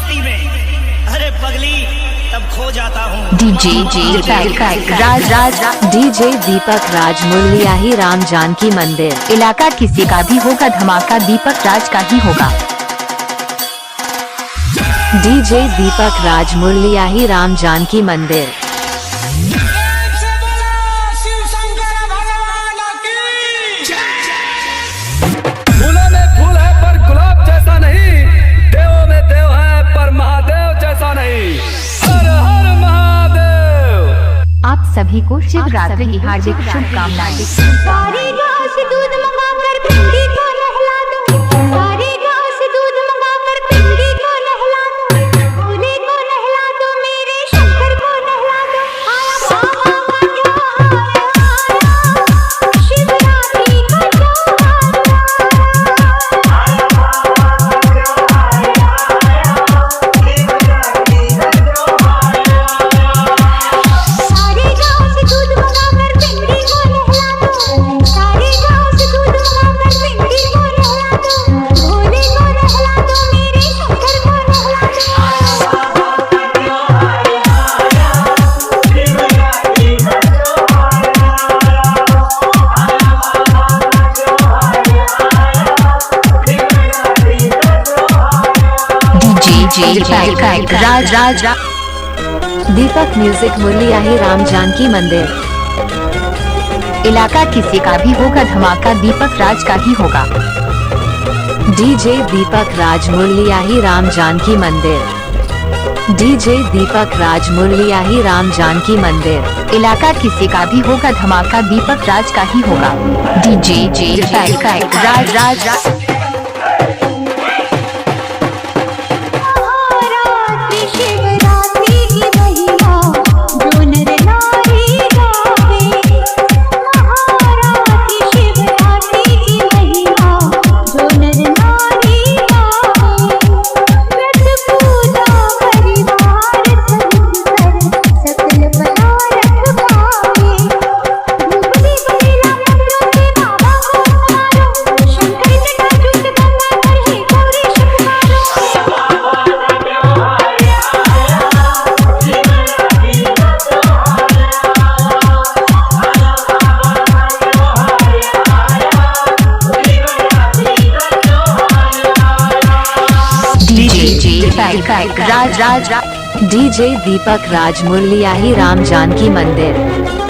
मस्ती में, अरे पगली तब खो जाता हूँ। डीजे दीपक राज मुरलियाही राम जानकी मंदिर। इलाका किसी का भी होगा, धमाका दीपक राज का ही होगा। डीजे दीपक राज मुरलियाही राम जानकी मंदिर। फूलों में फूल है पर गुलाब जैसा नहीं, देवों में देव है पर महादेव जैसा नहीं। हर हर महादेव। आप सभी को शिवरात्रि की हार्दिक शुभकामनाएं। सारी गांव से दूध मंगाकर पिंडी को नहला दो, सारी गांव से दूध मंगाकर पिंडी को नहला दो, भोले को नहला दो, मेरे शंकर को नहला दो। आया बाबा का त्योहार, शिवरात्रि का सारी गांव से दूध मंगाकर पिंडी को नहला दो, सारी गांव से दूध मंगाकर पिंडी को नहला दो, भोले को नहला दो, मेरे शंकर को नहला डीजे दीपक म्यूजिक मुरलियाही राम जानकी मंदिर। इलाका किसी का भी होगा, धमाका दीपक राज का ही होगा। डीजे दीपक राज मुरलियाही राम जानकी मंदिर। डीजे दीपक राज मुरलियाही राम जानकी मंदिर। इलाका किसी का भी होगा, धमाका दीपक राज का ही होगा। डीजे राज शिवरात्रि की महिमा जो नर नारी गावे, महाराज शिवरात्रि की महिमा जो नर नारी गावे, व्रत पूजा परिवार कर सकल पदार्थ पावे, भूपति बलिला मंत्रों से बाबा को पुकारो, शंकर जटाजूट गंगा कर हे गौरी शंकरो। डीजे दीपक राज मुरलियाही राम जानकी मंदिर।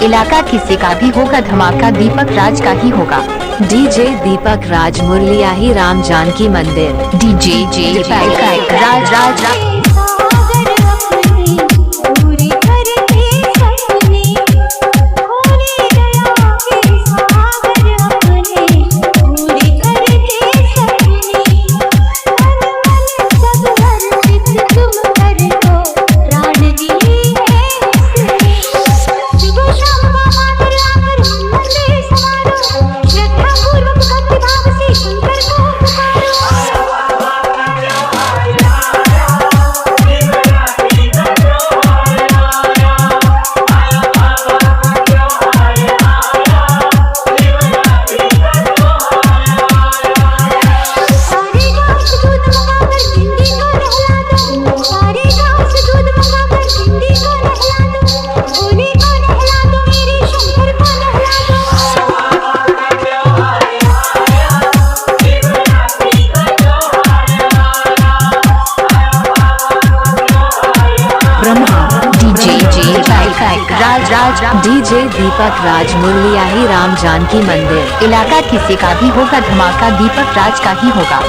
इलाका किसी का भी होगा, धमाका दीपक राज का ही होगा। डीजे दीपक राज मुरलियाही राम जानकी मंदिर। डीजे राज सागर अपने पूरे करते सपने, भोले दया के सागर अपने पूरे करते सपने, मन सब अर्पित तुम कर दो, प्राण दिए हैं इसने। सुबह शाम बाबा दरबार मंदिर संवारो, श्रद्धा पूर्वक भक्ति भाव से शंकर को पुकारो। सारे गांव से दूध मंगाकर पिंडी को नहला दो, सारे गांव से दूध मंगाकर पिंडी को नहला दो, भोले को नहला दो, मेरे शंकर को नहला दो। ब्रह्मा। डीजे दीपक राज मुरलियाही राम जानकी मंदिर। इलाका किसी का भी होगा, धमाका दीपक राज का ही होगा।